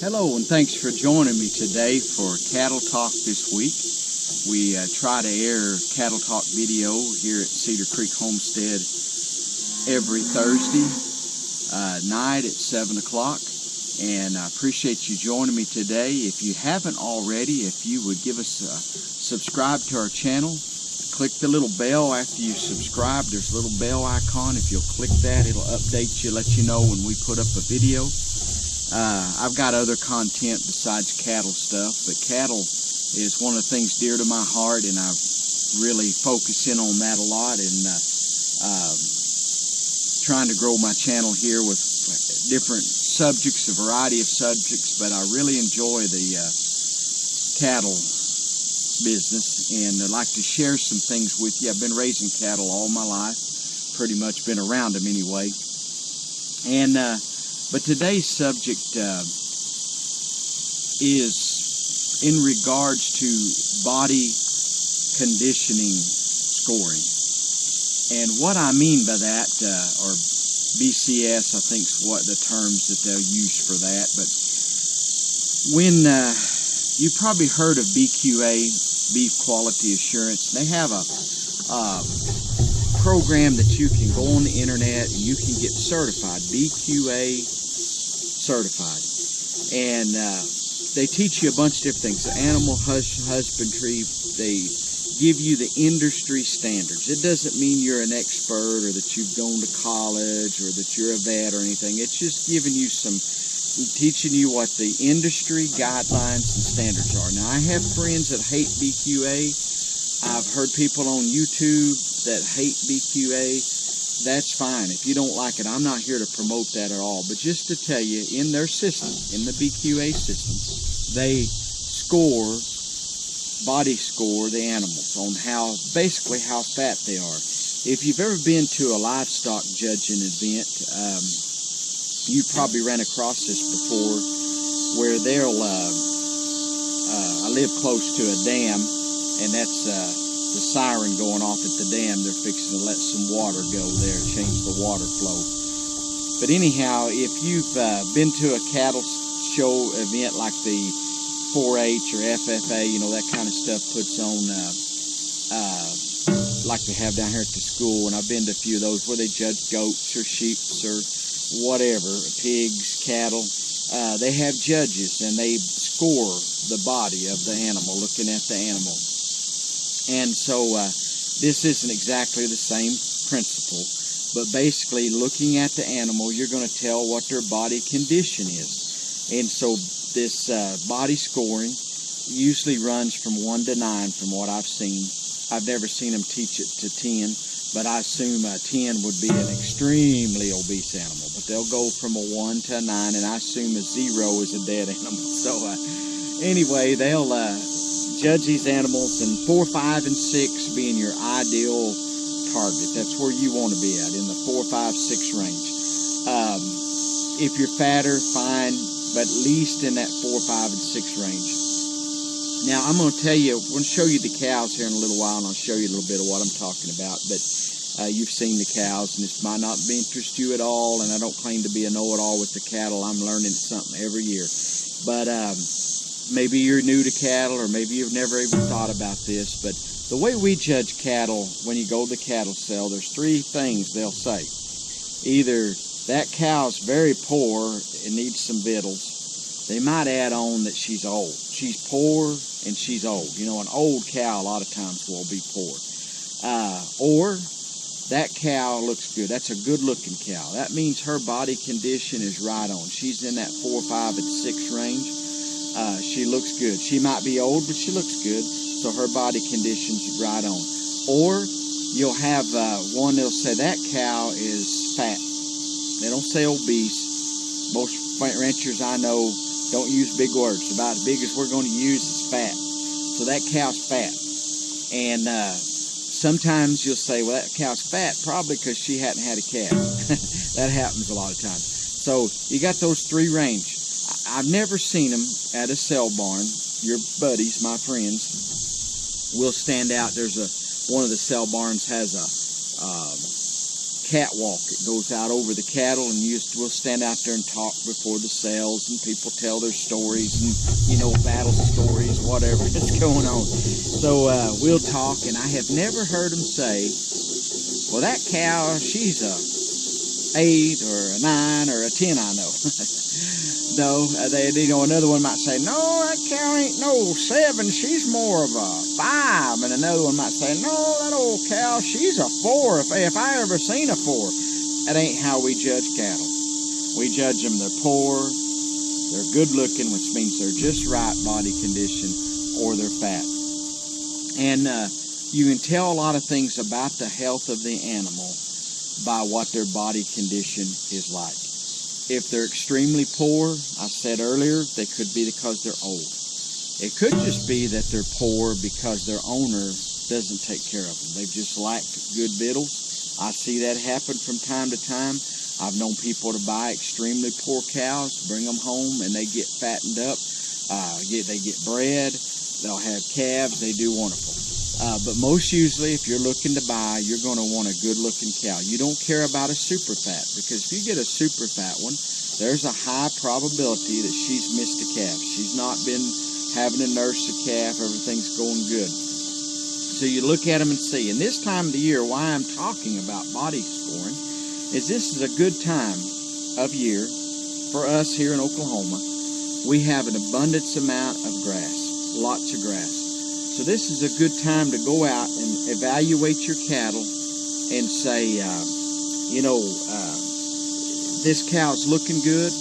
Hello, and thanks for joining me today for Cattle Talk this week. We try to air Cattle Talk video here at Cedar Creek Homestead every Thursday night at 7 o'clock. And I appreciate you joining me today. If you haven't already, if you would give us a subscribe to our channel, click the little bell after you subscribe. There's a little bell icon. If you'll click that, it'll update you, let you know when we put up a video. I've got other content besides cattle stuff, but cattle is one of the things dear to my heart, and I really focus in on that a lot, and trying to grow my channel here with different subjects, a variety of subjects, but I really enjoy the cattle business, and I'd like to share some things with you. I've been raising cattle all my life, pretty much been around them anyway, and but today's subject is in regards to body conditioning scoring. And what I mean by that, or BCS, I think is what the terms that they'll use for that. But when you've probably heard of BQA, Beef Quality Assurance, they have a program that you can go on the internet and you can get certified, BQA certified, and they teach you a bunch of different things. Animal husbandry, they give you the industry standards. It doesn't mean you're an expert or that you've gone to college or that you're a vet or anything. It's just giving you teaching you what the industry guidelines and standards are. Now, I have friends that hate BQA. I've heard people on YouTube that hate BQA. That's fine. If you don't like it, I'm not here to promote that at all. But just to tell you, in their system, in the BQA system, they body score the animals on basically how fat they are. If you've ever been to a livestock judging event, you probably ran across this before, where they'll, I live close to a dam, and that's the siren going off at the dam. They're fixing to let some water go there, change the water flow. But anyhow, if you've been to a cattle show event like the 4-H or FFA, you know, that kind of stuff puts on, like they have down here at the school, and I've been to a few of those where they judge goats or sheep or whatever, pigs, cattle. They have judges, and they score the body of the animal, looking at the animal. And so this isn't exactly the same principle, but basically looking at the animal, you're going to tell what their body condition is. And so this body scoring usually runs from 1 to 9 from what I've seen. I've never seen them teach it to 10, but I assume 10 would be an extremely obese animal. But they'll go from a 1 to a 9, and I assume a 0 is a dead animal. So anyway, they'll judge these animals, and 4, 5, and 6 being your ideal target. That's where you want to be at, in the 4, 5, 6 range. If you're fatter, fine, but at least in that 4, 5, and 6 range. Now, I'm going to tell you, I'm going to show you the cows here in a little while, and I'll show you a little bit of what I'm talking about. But you've seen the cows, and this might not interest you at all, and I don't claim to be a know-it-all with the cattle. I'm learning something every year. But maybe you're new to cattle, or maybe you've never even thought about this. But the way we judge cattle, when you go to the cattle sale, there's 3 things they'll say. Either that cow's very poor and needs some victuals. They might add on that she's old. She's poor and she's old. You know, an old cow a lot of times will be poor. Or that cow looks good. That's a good-looking cow. That means her body condition is right on. She's in that 4, 5, and 6 range. She looks good. She might be old, but she looks good, so her body condition's right on. Or you'll have one that'll say that cow is fat. They don't say obese. Most ranchers I know don't use big words. About as big as we're going to use is fat. So that cow's fat. And sometimes you'll say, well, that cow's fat probably because she hadn't had a calf. That happens a lot of times. So you got those 3 range. I've never seen them at a sale barn. Your buddies, my friends, will stand out. There's one of the sale barns has a catwalk. It goes out over the cattle, and we'll stand out there and talk before the sales, and people tell their stories and, battle stories, whatever is going on. So we'll talk, and I have never heard them say, well, that cow, she's a 8 or a 9 or a 10, I know. No, another one might say, no, that cow ain't no 7, she's more of a 5. And another one might say, no, that old cow, she's a 4, if I ever seen a 4. That ain't how we judge cattle. We judge them, they're poor, they're good looking, which means they're just right body condition, or they're fat. And you can tell a lot of things about the health of the animal by what their body condition is like. If they're extremely poor, I said earlier, they could be because they're old. It could just be that they're poor because their owner doesn't take care of them. They've just lacked good victuals. I see that happen from time to time. I've known people to buy extremely poor cows, bring them home, and they get fattened up. They get bred. They'll have calves. They do wonderful. But most usually, if you're looking to buy, you're going to want a good-looking cow. You don't care about a super fat, because if you get a super fat one, there's a high probability that she's missed a calf. She's not been having to nurse a calf. Everything's going good. So you look at them and see. And this time of the year, why I'm talking about body scoring, is this is a good time of year for us here in Oklahoma. We have an abundance amount of grass, lots of grass. So this is a good time to go out and evaluate your cattle and say, this cow's looking good.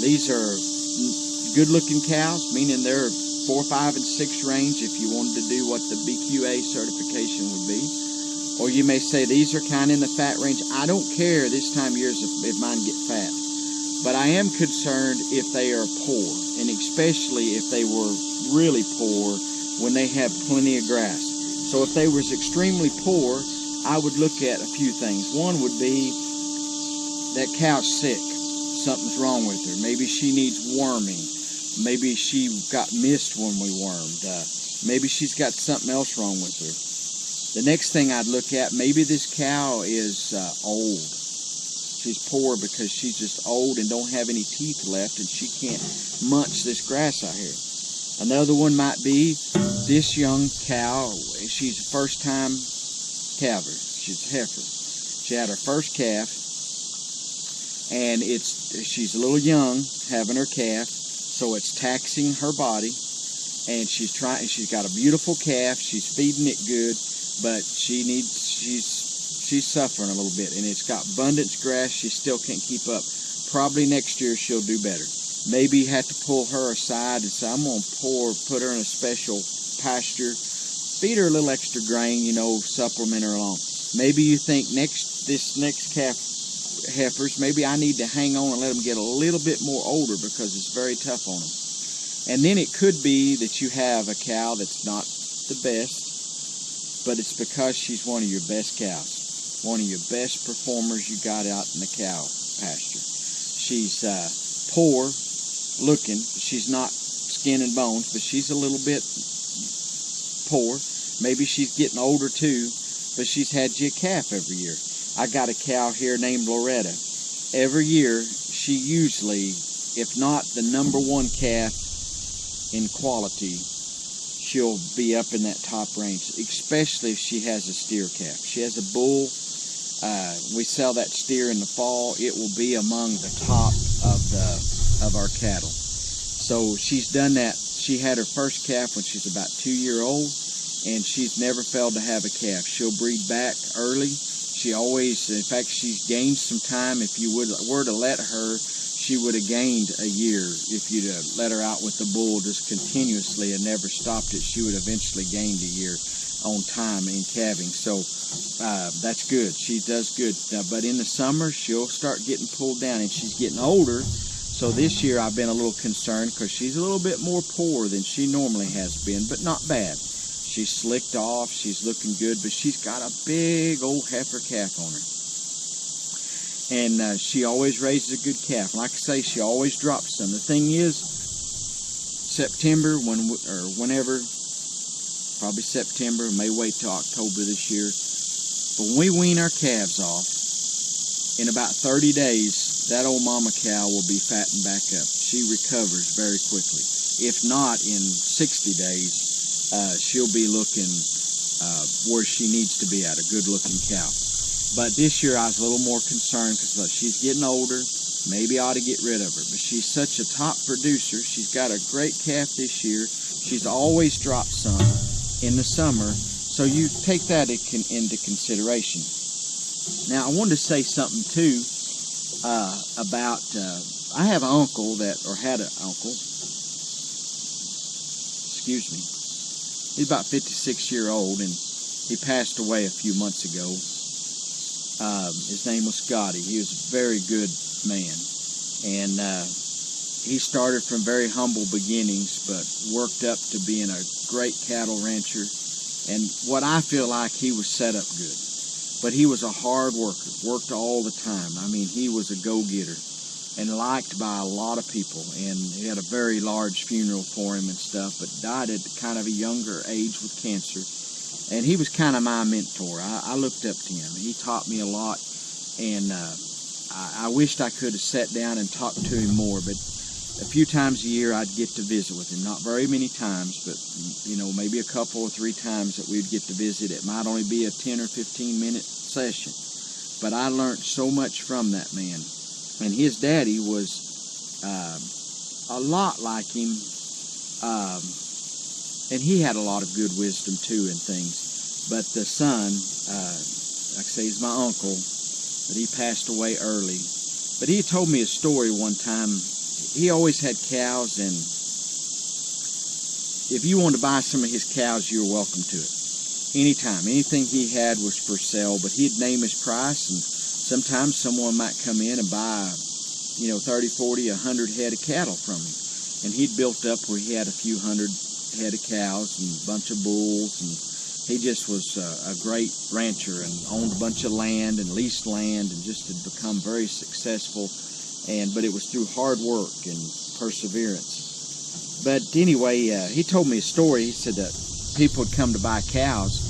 These are good-looking cows, meaning they're 4, 5, and 6 range if you wanted to do what the BQA certification would be. Or you may say these are kind of in the fat range. I don't care this time of year if mine get fat. But I am concerned if they are poor, and especially if they were really poor when they have plenty of grass. So if they was extremely poor, I would look at a few things. One would be that cow's sick. Something's wrong with her. Maybe she needs worming. Maybe she got missed when we wormed. Maybe she's got something else wrong with her. The next thing I'd look at, maybe this cow is old. She's poor because she's just old and don't have any teeth left, and she can't munch this grass out here. Another one might be this young cow. She's a first-time calver. She's a heifer. She had her first calf, and she's a little young having her calf, so it's taxing her body. And she's got a beautiful calf. She's feeding it good, but she's suffering a little bit, and it's got abundance grass. She still can't keep up. Probably next year she'll do better. Maybe you have to pull her aside and say, I'm going to put her in a special pasture, feed her a little extra grain, supplement her along. Maybe you think this next calf heifers, maybe I need to hang on and let them get a little bit more older because it's very tough on them. And then it could be that you have a cow that's not the best, but it's because she's one of your best cows, one of your best performers you got out in the cow pasture. She's poor looking. She's not skin and bones, but she's a little bit poor. Maybe she's getting older too, but she's had you a calf every year. I got a cow here named Loretta. Every year, she usually, if not the #1 calf in quality, she'll be up in that top range, especially if she has a steer calf. She has a bull. We sell that steer in the fall. It will be among the top of our cattle. So she's done that. She had her first calf when she's about 2 years old, and she's never failed to have a calf. She'll breed back early. She always, in fact, she's gained some time. If you were to let her, she would have gained a year. If you'd have let her out with the bull just continuously and never stopped it, she would eventually gained a year on time in calving. So that's good. She does good. But in the summer, she'll start getting pulled down, and she's getting older. So this year I've been a little concerned because she's a little bit more poor than she normally has been, but not bad. She's slicked off. She's looking good, but she's got a big old heifer calf on her. And she always raises a good calf. Like I say, she always drops some. The thing is, September, whenever, probably September, may wait till October this year, But when we wean our calves off, in about 30 days, that old mama cow will be fattened back up. She recovers very quickly. If not, in 60 days, she'll be looking where she needs to be at, a good-looking cow. But this year I was a little more concerned because she's getting older. Maybe I ought to get rid of her. But she's such a top producer. She's got a great calf this year. She's always dropped some in the summer. So you take that into consideration. Now, I wanted to say something, too, about, I have an uncle had an uncle, excuse me, he's about 56 years old, and he passed away a few months ago. His name was Scotty. He was a very good man, and he started from very humble beginnings, but worked up to being a great cattle rancher, and what I feel like he was set up good. But he was a hard worker, worked all the time. I mean, he was a go-getter and liked by a lot of people. And he had a very large funeral for him and stuff, but died at kind of a younger age with cancer. And he was kind of my mentor. I looked up to him. He taught me a lot, and I wished I could have sat down and talked to him more, but a few times a year I'd get to visit with him. Not very many times, but maybe a couple or 3 times that we'd get to visit. It might only be a 10 or 15 minute session, but I learned so much from that man. And his daddy was a lot like him, and he had a lot of good wisdom too and things. But the son, like I say, he's my uncle, but he passed away early. But he told me a story one time. He always had cows, and if you wanted to buy some of his cows, you were welcome to it. Anytime. Anything he had was for sale, but he'd name his price, and sometimes someone might come in and buy, 30, 40, 100 head of cattle from him. And he'd built up where he had a few hundred head of cows and a bunch of bulls, and he just was a great rancher and owned a bunch of land and leased land and just had become very successful. But it was through hard work and perseverance. But anyway, he told me a story. He said that people would come to buy cows,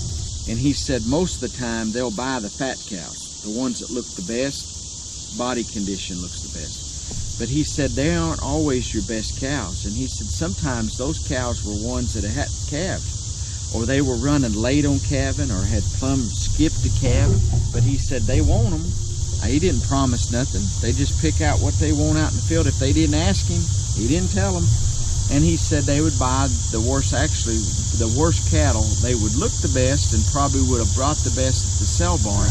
and he said most of the time they'll buy the fat cows, the ones that look the best, body condition looks the best. But he said they aren't always your best cows, and he said sometimes those cows were ones that had calved, or they were running late on calving, or had plumb skipped a calf. But he said they want them. He didn't promise nothing. They just pick out what they want out in the field. If they didn't ask him, he didn't tell them. And he said they would buy the worst cattle. They would look the best and probably would have brought the best at the sell barn.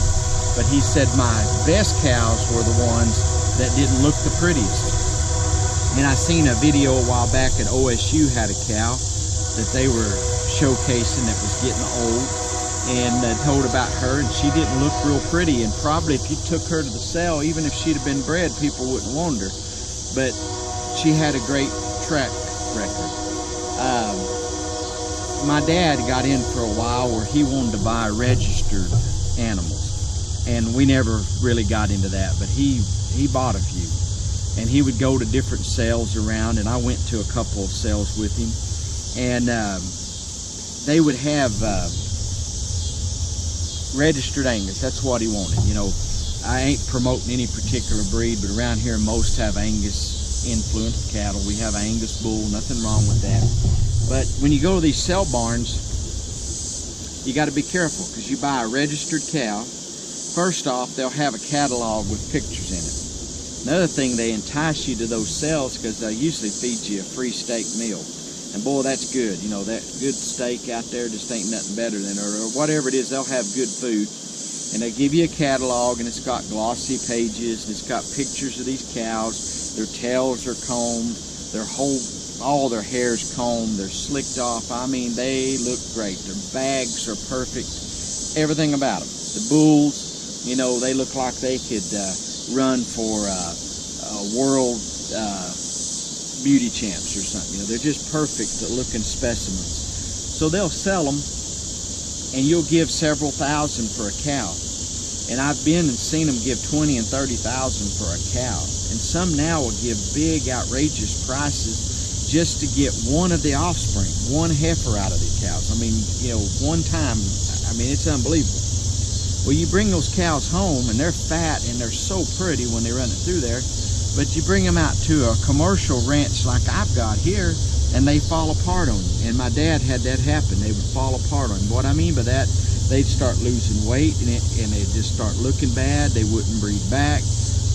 But he said my best cows were the ones that didn't look the prettiest. And I seen a video a while back at OSU had a cow that they were showcasing that was getting old, and told about her, and she didn't look real pretty, and probably if you took her to the sale, even if she'd have been bred, people wouldn't want her. But she had a great track record. My dad got in for a while where he wanted to buy registered animals, and we never really got into that, but he bought a few, and he would go to different sales around, and I went to a couple of sales with him, and they would have registered Angus. That's what he wanted. I ain't promoting any particular breed, but around here most have Angus influenced cattle. We have Angus bull, nothing wrong with that. But when you go to these sale barns, you got to be careful, because you buy a registered cow. First off, they'll have a catalog with pictures in it. Another thing, they entice you to those sales because they usually feed you a free steak meal. And boy, that's good. That good steak out there just ain't nothing better than, or whatever it is, they'll have good food. And they give you a catalog, and it's got glossy pages, and it's got pictures of these cows. Their tails are combed, all their hair's combed, they're slicked off. I mean, they look great. Their bags are perfect. Everything about them. The bulls, they look like they could run for a world beauty champs or something. They're just perfect looking specimens. So they'll sell them, and you'll give several thousand for a cow. And I've been and seen them give 20 and 30,000 for a cow. And some now will give big, outrageous prices just to get one of the offspring, one heifer out of the cows. I mean, one time, it's unbelievable. Well, you bring those cows home, and they're fat, and they're so pretty when they run it through there. But you bring them out to a commercial ranch like I've got here, and they fall apart on you. And my dad had that happen. They would fall apart on him. What I mean by that, they'd start losing weight, and they'd just start looking bad. They wouldn't breed back.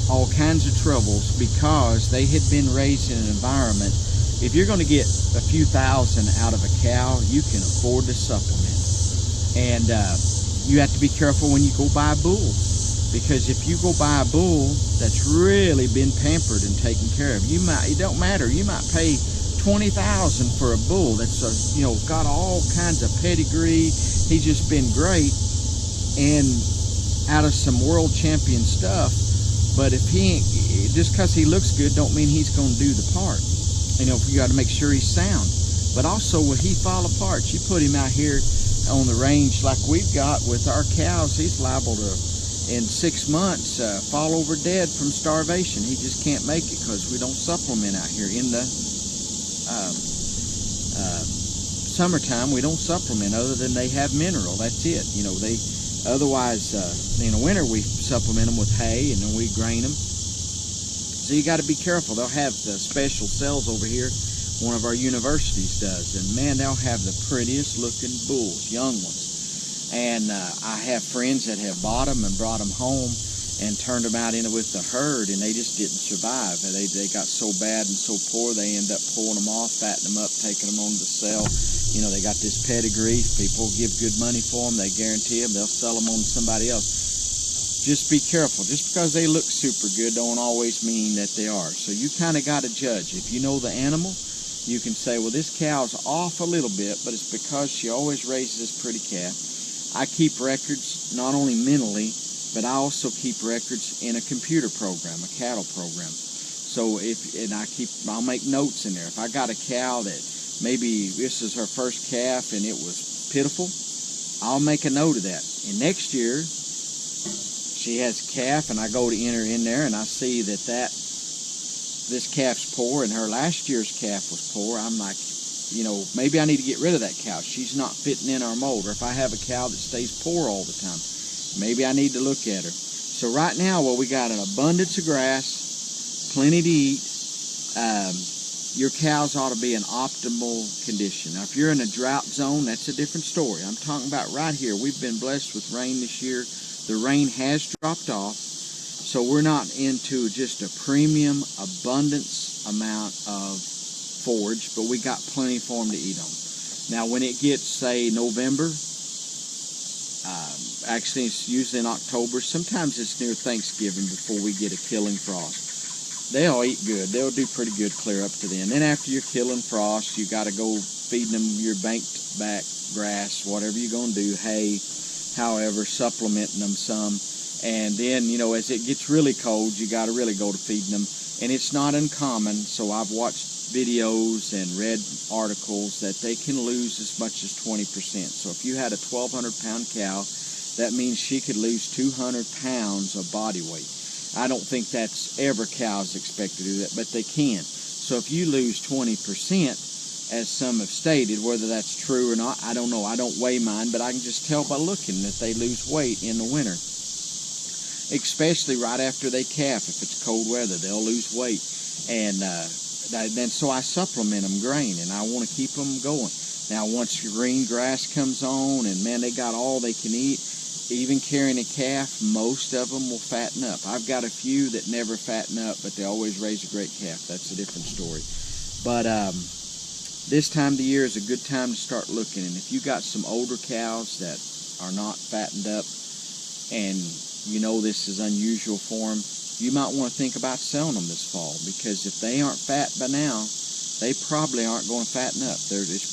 All kinds of troubles because they had been raised in an environment. If you're going to get a few thousand out of a cow, you can afford to supplement. And you have to be careful when you go buy a bull, because if you go buy a bull that's really been pampered and taken care of, it don't matter. You might pay $20,000 for a bull that's got all kinds of pedigree. He's just been great and out of some world champion stuff. But if he ain't, just because he looks good don't mean he's going to do the part. You got to make sure he's sound. But also, when he fall apart, you put him out here on the range like we've got with our cows, he's liable to, in 6 months, fall over dead from starvation. He just can't make it because we don't supplement out here. In the summertime, we don't supplement other than they have mineral. That's it. Otherwise, in the winter, we supplement them with hay, and then we grain them. So you got to be careful. They'll have the special cells over here. One of our universities does, and man, they'll have the prettiest looking bulls, young ones. And I have friends that have bought them and brought them home and turned them out with the herd, and they just didn't survive. They got so bad and so poor, they end up pulling them off, fattening them up, taking them on to sell. They got this pedigree. People give good money for them. They guarantee them. They'll sell them on to somebody else. Just be careful. Just because they look super good don't always mean that they are. So you kind of got to judge. If you know the animal, you can say, well, this cow's off a little bit, but it's because she always raises this pretty calf. I keep records not only mentally, but I also keep records in a computer program, a cattle program. So I'll make notes in there. If I got a cow that maybe this is her first calf and it was pitiful, I'll make a note of that. And next year, she has a calf, and I go to enter in there, and I see that this calf's poor, and her last year's calf was poor. I'm like, maybe I need to get rid of that cow. She's not fitting in our mold. Or if I have a cow that stays poor all the time, maybe I need to look at her. So right now, we got an abundance of grass, plenty to eat. Your cows ought to be in optimal condition. Now, if you're in a drought zone, that's a different story. I'm talking about right here. We've been blessed with rain this year. The rain has dropped off, so we're not into just a premium abundance amount of forage, but we got plenty for them to eat on. Now, when it gets, say, November, actually it's usually in October, sometimes it's near Thanksgiving before we get a killing frost. They'll eat good. They'll do pretty good clear up to then. Then after your killing frost, you got to go feeding them your banked back grass, whatever you're going to do, hay, however, supplementing them some. And then, as it gets really cold, you got to really go to feeding them. And it's not uncommon, so I've watched videos and read articles that they can lose as much as 20%. So if you had a 1,200-pound cow, that means she could lose 200 pounds of body weight. I don't think that's ever cows expected to do that, but they can. So if you lose 20%, as some have stated, whether that's true or not, I don't know. I don't weigh mine, but I can just tell by looking that they lose weight in the winter. Especially right after they calf. If it's cold weather, they'll lose weight. And then so I supplement them grain, and I want to keep them going. Now, once green grass comes on, and man, they got all they can eat, even carrying a calf, most of them will fatten up. I've got a few that never fatten up, but they always raise a great calf. That's a different story. But this time of the year is a good time to start looking. And if you got some older cows that are not fattened up, and this is unusual for them, you might want to think about selling them this fall, because if they aren't fat by now, they probably aren't going to fatten up.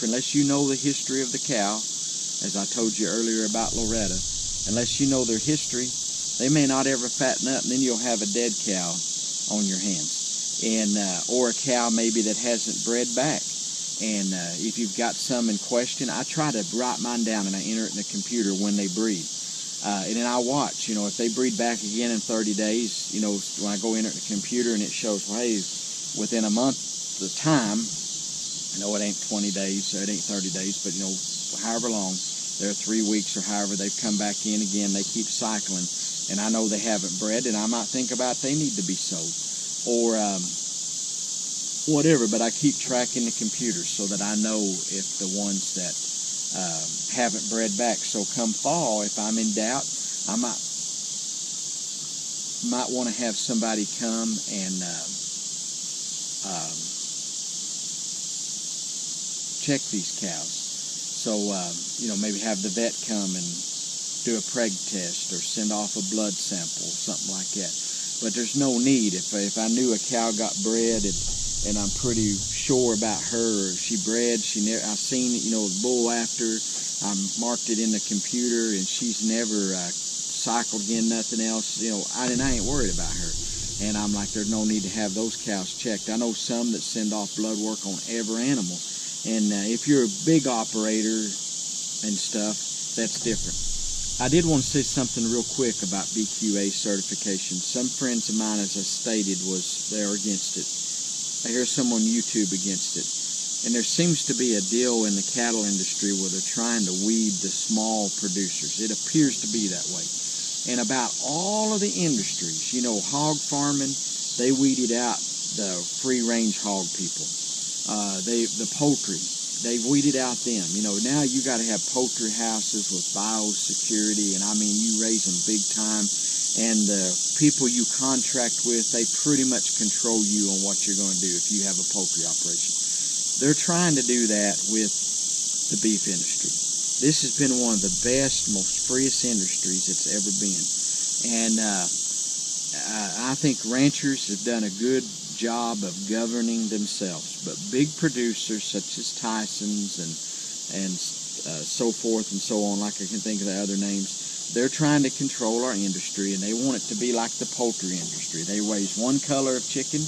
Unless you know the history of the cow, as I told you earlier about Loretta, unless you know their history, they may not ever fatten up, and then you'll have a dead cow on your hands, and or a cow maybe that hasn't bred back. And if you've got some in question, I try to write mine down and I enter it in the computer when they breed. And then I watch, if they breed back again in 30 days, when I go enter it in the computer and it shows, well, hey, within a month of time, I know it ain't 20 days, so it ain't 30 days, but however long, They're 3 weeks or however they've come back in again. They keep cycling, and I know they haven't bred, and I might think about they need to be sold or whatever. But I keep tracking the computers so that I know if the ones that haven't bred back. So come fall, if I'm in doubt, I might want to have somebody come and check these cows. So, maybe have the vet come and do a preg test or send off a blood sample, something like that. But there's no need. If I knew a cow got bred and I'm pretty sure about her, if she bred, I seen, the bull after, I marked it in the computer, and she's never cycled again, nothing else, I ain't worried about her. And I'm like, there's no need to have those cows checked. I know some that send off blood work on every animal. And if you're a big operator and stuff, that's different. I did want to say something real quick about BQA certification. Some friends of mine, as I stated, they're against it. I hear some on YouTube against it. And there seems to be a deal in the cattle industry where they're trying to weed the small producers. It appears to be that way. And about all of the industries, hog farming, they weeded out the free-range hog people. The poultry, they've weeded out them. Now you got to have poultry houses with biosecurity, and you raise them big time. And the people you contract with, they pretty much control you on what you're going to do if you have a poultry operation. They're trying to do that with the beef industry. This has been one of the best, most freest industries it's ever been. And I think ranchers have done a good job of governing themselves. But big producers such as Tyson's and so forth and so on, like I can think of the other names, they're trying to control our industry, and they want it to be like the poultry industry. They raise one color of chicken.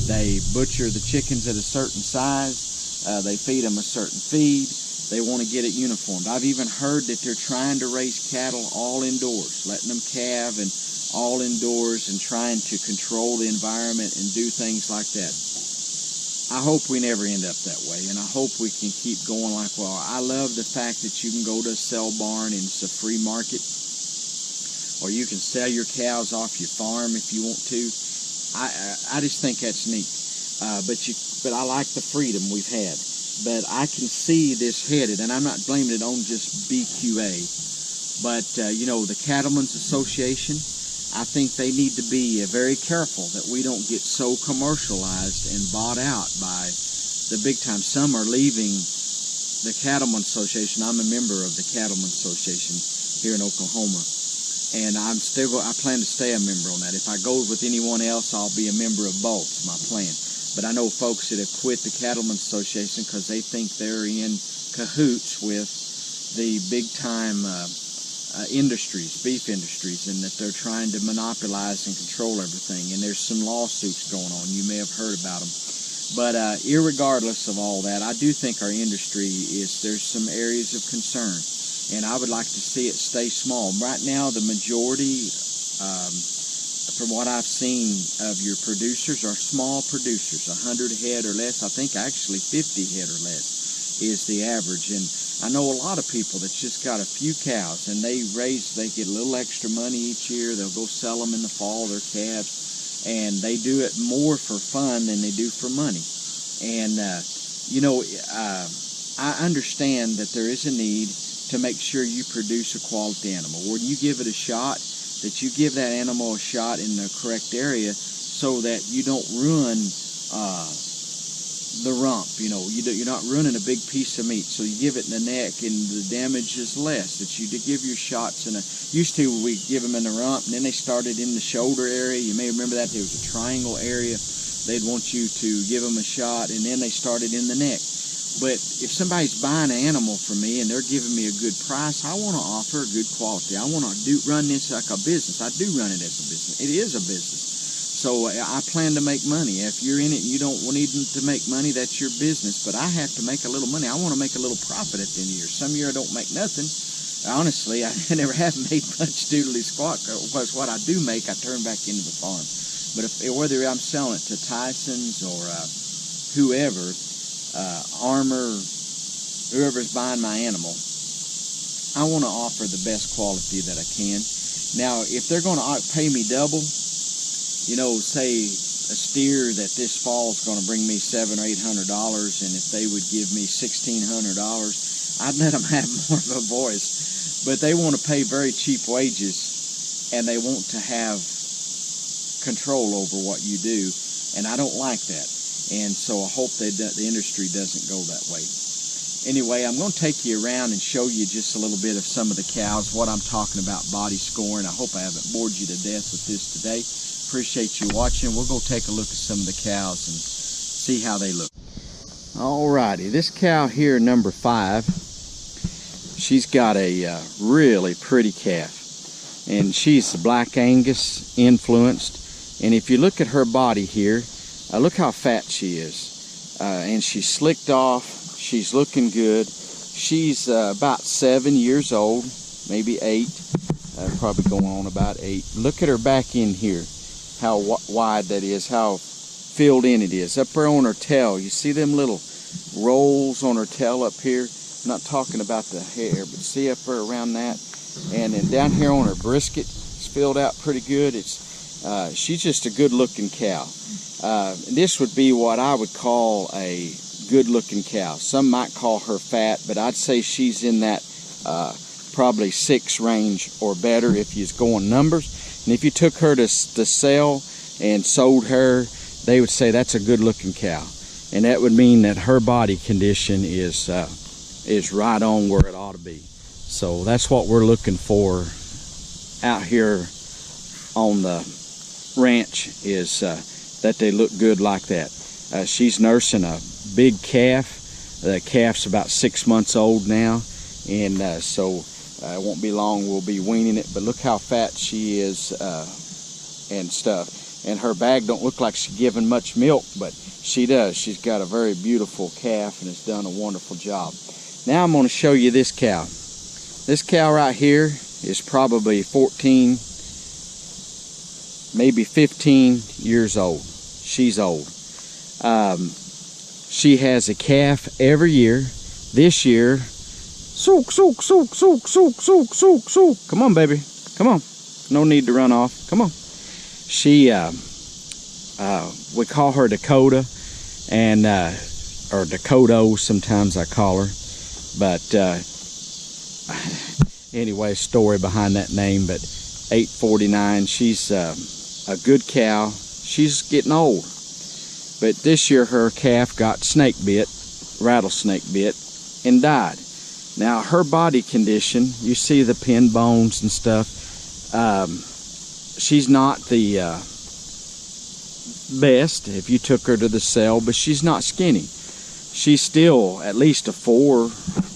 They butcher the chickens at a certain size. They feed them a certain feed. They want to get it uniformed. I've even heard that they're trying to raise cattle all indoors, letting them calve and all indoors and trying to control the environment and do things like that. I hope we never end up that way, and I hope we can keep going like, I love the fact that you can go to a sell barn and it's a free market, or you can sell your cows off your farm if you want to. I just think that's neat. But I like the freedom we've had. But I can see this headed, and I'm not blaming it on just BQA, but, the Cattlemen's Association, I think they need to be very careful that we don't get so commercialized and bought out by the big time. Some are leaving the Cattlemen's Association. I'm a member of the Cattlemen's Association here in Oklahoma, and I plan to stay a member on that. If I go with anyone else, I'll be a member of both, my plan. But I know folks that have quit the Cattlemen's Association because they think they're in cahoots with the big-time industries, beef industries, and that they're trying to monopolize and control everything. And there's some lawsuits going on. You may have heard about them. But irregardless of all that, I do think our industry there's some areas of concern. And I would like to see it stay small. Right now, the majority, from what I've seen of your producers, are small producers, 100 head or less. I think actually 50 head or less is the average. And I know a lot of people that's just got a few cows, and they get a little extra money each year. They'll go sell them in the fall, their calves, and they do it more for fun than they do for money. And, I understand that there is a need to make sure you produce a quality animal. When you give it a shot, that you give that animal a shot in the correct area so that you don't ruin the rump. You're not ruining a big piece of meat, so you give it in the neck and the damage is less. That you give your shots used to we give them in the rump, and then they started in the shoulder area. You may remember that there was a triangle area. They'd want you to give them a shot, and then they started in the neck. But if somebody's buying an animal from me and they're giving me a good price, I want to offer a good quality. I want to run this like a business. I do run it as a business. It is a business. So I plan to make money. If you're in it and you don't need to make money, that's your business. But I have to make a little money. I want to make a little profit at the end of the year. Some year I don't make nothing. Honestly, I never have made much doodly squat, because what I do make, I turn back into the farm. But whether I'm selling it to Tyson's or whoever, Armor, whoever's buying my animal, I want to offer the best quality that I can. Now, if they're going to pay me double, you know, say a steer that this fall is going to bring me $700 or $800, and if they would give me $1,600, I'd let them have more of a voice. But they want to pay very cheap wages, and they want to have control over what you do, and I don't like that. And so I hope that the industry doesn't go that way. Anyway, I'm going to take you around and show you just a little bit of some of the cows, what I'm talking about body scoring. I hope I haven't bored you to death with this today. Appreciate you watching. We'll go take a look at some of the cows and see how they look. Alrighty, this cow here, number 5, she's got a really pretty calf. And she's Black Angus influenced. And if you look at her body here, look how fat she is. And she's slicked off. She's looking good. She's about 7 years old, maybe 8. Probably going on about 8. Look at her back in here, how wide that is, how filled in it is. Up there on her tail, you see them little rolls on her tail up here? I'm not talking about the hair, but see up there around that? And then down here on her brisket, it's filled out pretty good. She's just a good-looking cow. This would be what I would call a good-looking cow. Some might call her fat, but I'd say she's in that probably 6 range or better if you're going numbers. And if you took her to sell and sold her, they would say that's a good-looking cow, and that would mean that her body condition is right on where it ought to be. So that's what we're looking for out here on the ranch, is that they look good like that. She's nursing a big calf. The calf's about 6 months old now, and so it won't be long we'll be weaning it. But look how fat she is and stuff. And her bag don't look like she's giving much milk, but she does. She's got a very beautiful calf and has done a wonderful job. Now I'm going to show you this cow. This cow right here is probably 14, maybe 15 years old. She's old. She has a calf every year. This year, sook, sook, sook, sook, sook, sook, sook, sook. Come on, baby. Come on. No need to run off. Come on. She, we call her Dakota, and or Dakota, sometimes I call her. But anyway, story behind that name. But 849, she's a good cow. She's getting old. But this year her calf got snake bit, rattlesnake bit, and died. Now her body condition, you see the pin bones and stuff. She's not the best if you took her to the sale, but she's not skinny. She's still at least a 4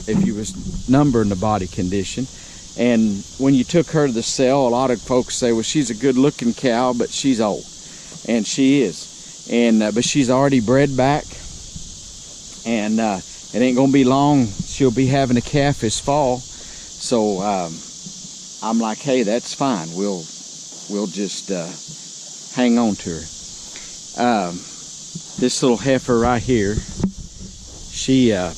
if you was numbering the body condition. And when you took her to the sale, a lot of folks say, well, she's a good looking cow, but she's old. And she is. And but she's already bred back, and it ain't gonna be long she'll be having a calf this fall. So I'm like, hey, that's fine. We'll just hang on to her. This little heifer right here, she I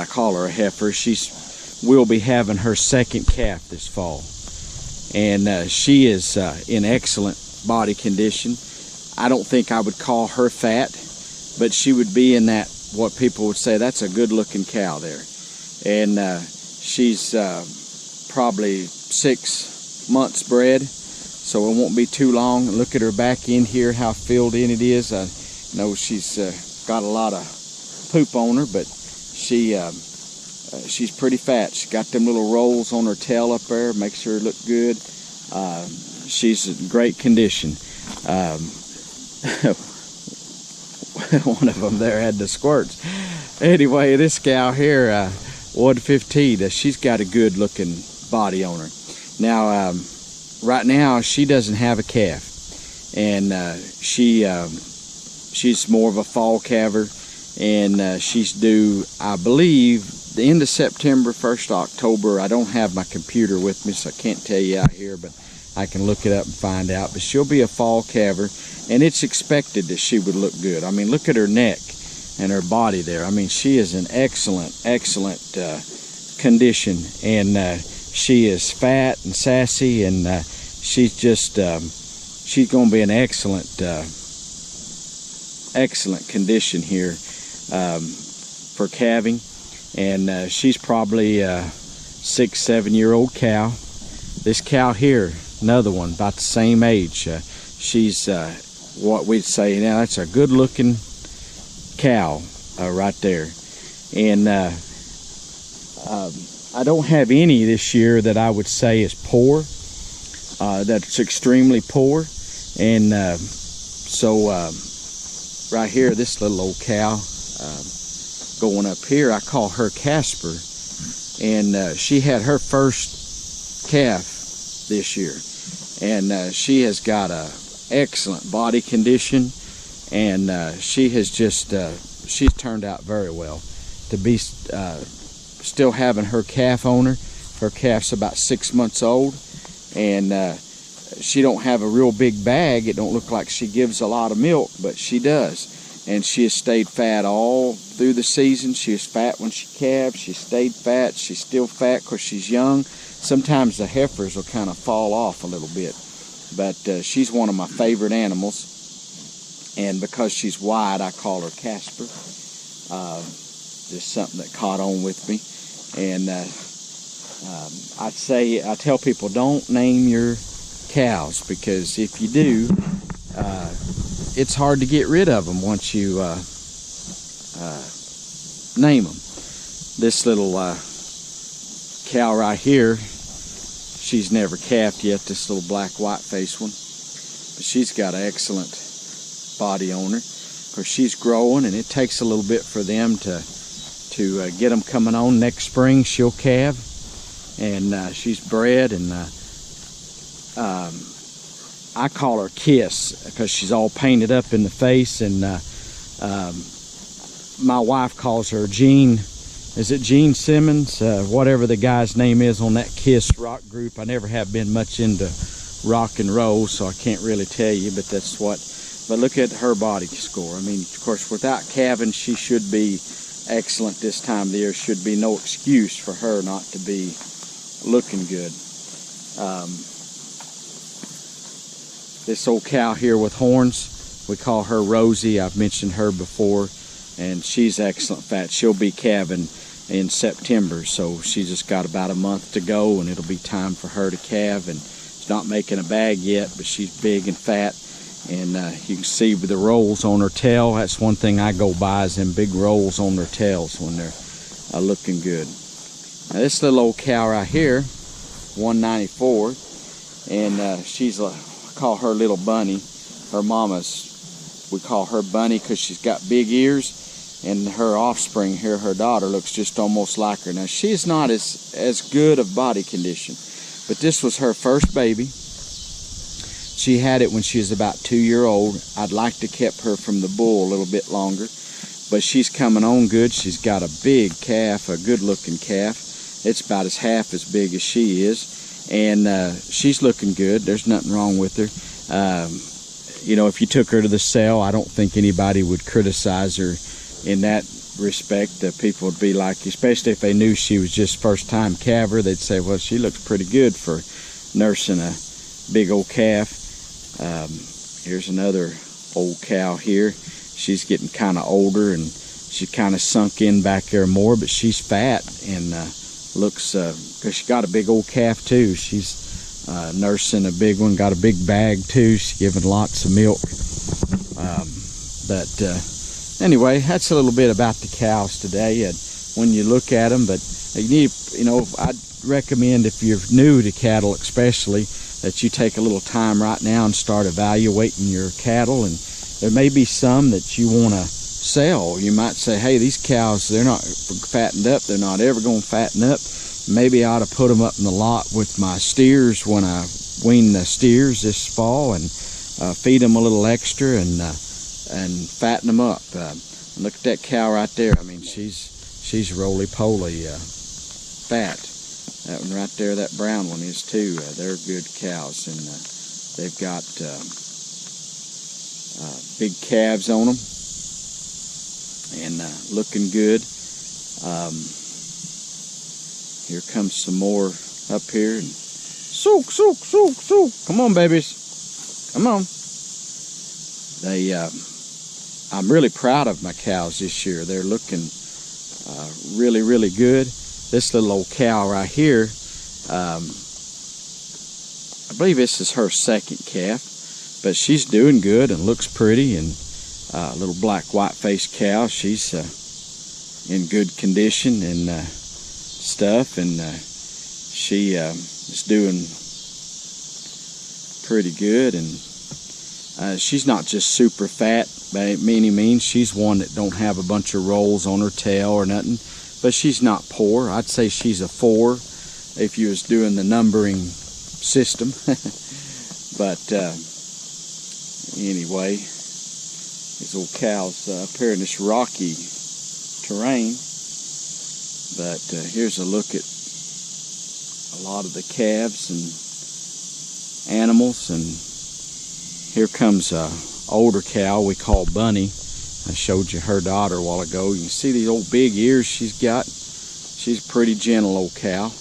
call her a heifer. Will be having her 2nd calf this fall, and she is in excellent body condition. I don't think I would call her fat, but she would be in that, what people would say, that's a good looking cow there. And she's probably 6 months bred, so it won't be too long. Look at her back in here, how filled in it is. I know she's got a lot of poop on her, but she's pretty fat. She's got them little rolls on her tail up there, makes her look good. She's in great condition. One of them there had the squirts. Anyway, this cow here, 115, she's got a good looking body on her. Now, right now she doesn't have a calf, and she's more of a fall calver, and she's due, I believe, the end of September, 1st October. I don't have my computer with me, so I can't tell you out here, but I can look it up and find out. But she'll be a fall calver, and it's expected that she would look good. I mean, look at her neck and her body there. I mean, she is an excellent condition, and she is fat and sassy, and she's just she's going to be an excellent condition here for calving. And she's probably a 6-7 year old cow. This cow here, another one about the same age. She's what we'd say now, that's a good looking cow right there. And I don't have any this year that I would say is poor, that's extremely poor. And so right here, this little old cow going up here, I call her Casper, and she had her first calf this year, and she has got a excellent body condition, and she has just she's turned out very well to be still having her calf on her. Her calf's about 6 months old, and she don't have a real big bag. It don't look like she gives a lot of milk, but she does. And she has stayed fat all through the season. She was fat when she calved. She stayed fat. She's still fat because she's young. Sometimes the heifers will kind of fall off a little bit, but she's one of my favorite animals. And because she's wide, I call her Casper. Just something that caught on with me. And I tell people, don't name your cows, because if you do, it's hard to get rid of them once you name them. This little cow right here, she's never calved yet, this little black white faced one, but she's got an excellent body on her. Of course, she's growing, and it takes a little bit for them to get them coming on. Next spring she'll calve, and she's bred, and I call her Kiss because she's all painted up in the face, and my wife calls her Gene. Is it Gene Simmons? Whatever the guy's name is on that Kiss rock group. I never have been much into rock and roll, so I can't really tell you, but that's what. But look at her body score. I mean, of course, without calving, she should be excellent this time of the year. Should be no excuse for her not to be looking good. This old cow here with horns, we call her Rosie. I've mentioned her before, and she's excellent fat. She'll be calving in September, so she's just got about a month to go, and it'll be time for her to calve. And she's not making a bag yet, but she's big and fat, and you can see with the rolls on her tail. That's one thing I go by, is them big rolls on their tails when they're looking good. Now this little old cow right here, 194, and she's a, I call her Little Bunny. Her mama's, we call her Bunny because she's got big ears, and her offspring here, her daughter, looks just almost like her. Now she's not as good of body condition, but this was her first baby. She had it when she was about 2 years old. I'd like to keep her from the bull a little bit longer, but she's coming on good. She's got a big calf, a good looking calf. It's about as half as big as she is, and she's looking good. There's nothing wrong with her. You know, if you took her to the sale, I don't think anybody would criticize her in that respect. People would be like, especially if they knew she was just first time calver, they'd say, well, she looks pretty good for nursing a big old calf. Here's another old cow here. She's getting kind of older, and she kind of sunk in back there more, but she's fat and looks, because she got a big old calf too. She's nursing a big one, got a big bag too. She's giving lots of milk. Anyway, that's a little bit about the cows today, and when you look at them. But you need, you know, I'd recommend, if you're new to cattle especially, that you take a little time right now and start evaluating your cattle. And there may be some that you want to sell. You might say, hey, these cows, they're not fattened up, they're not ever going to fatten up. Maybe I ought to put them up in the lot with my steers when I wean the steers this fall, and feed them a little extra and fatten them up. Look at that cow right there. I mean, she's roly-poly fat. That one right there, that brown one is too. They're good cows, and they've got big calves on them, and looking good. Here comes some more up here. And sook, sook, sook, sook. Come on, babies. Come on. I'm really proud of my cows this year. They're looking really, really good. This little old cow right here, I believe this is her second calf, but she's doing good and looks pretty. And little black white-faced cow, she's in good condition and stuff, and she is doing pretty good. And she's not just super fat by any means. She's one that don't have a bunch of rolls on her tail or nothing, but she's not poor. I'd say she's a 4 if you was doing the numbering system. But anyway, these old cows up here in this rocky terrain. But here's a look at a lot of the calves and animals. And here comes a older cow we call Bunny. I showed you her daughter a while ago. You can see these old big ears she's got. She's a pretty gentle old cow.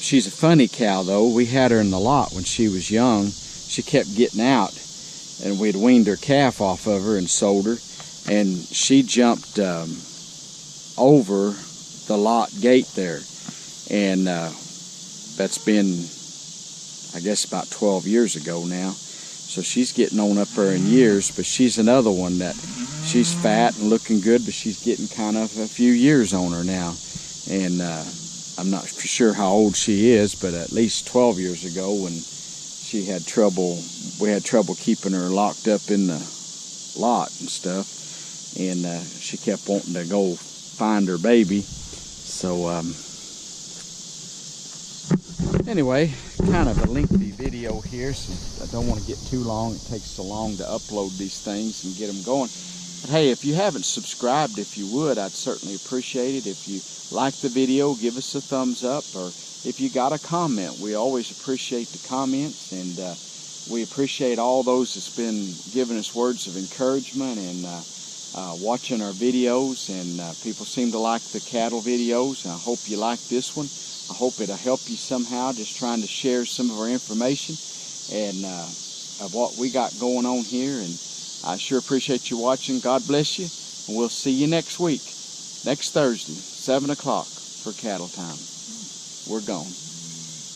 She's a funny cow though. We had her in the lot when she was young. She kept getting out, and we'd weaned her calf off of her and sold her, and she jumped over the lot gate there. And that's been, I guess, about 12 years ago now. So she's getting on up there in years, but she's another one that she's fat and looking good, but she's getting kind of a few years on her now. And I'm not for sure how old she is, but at least 12 years ago when she had trouble, we had trouble keeping her locked up in the lot and stuff, and she kept wanting to go find her baby. So anyway, kind of a lengthy video here, so I don't want to get too long. It takes so long to upload these things and get them going. But hey, if you haven't subscribed, if you would, I'd certainly appreciate it. If you like the video, give us a thumbs up, or if you got a comment, we always appreciate the comments, and we appreciate all those that's been giving us words of encouragement and watching our videos. And people seem to like the cattle videos, and I hope you like this one. I hope it'll help you somehow, just trying to share some of our information and of what we got going on here. And I sure appreciate you watching. God bless you, and we'll see you next week, next Thursday, 7 o'clock for cattle time. We're gone.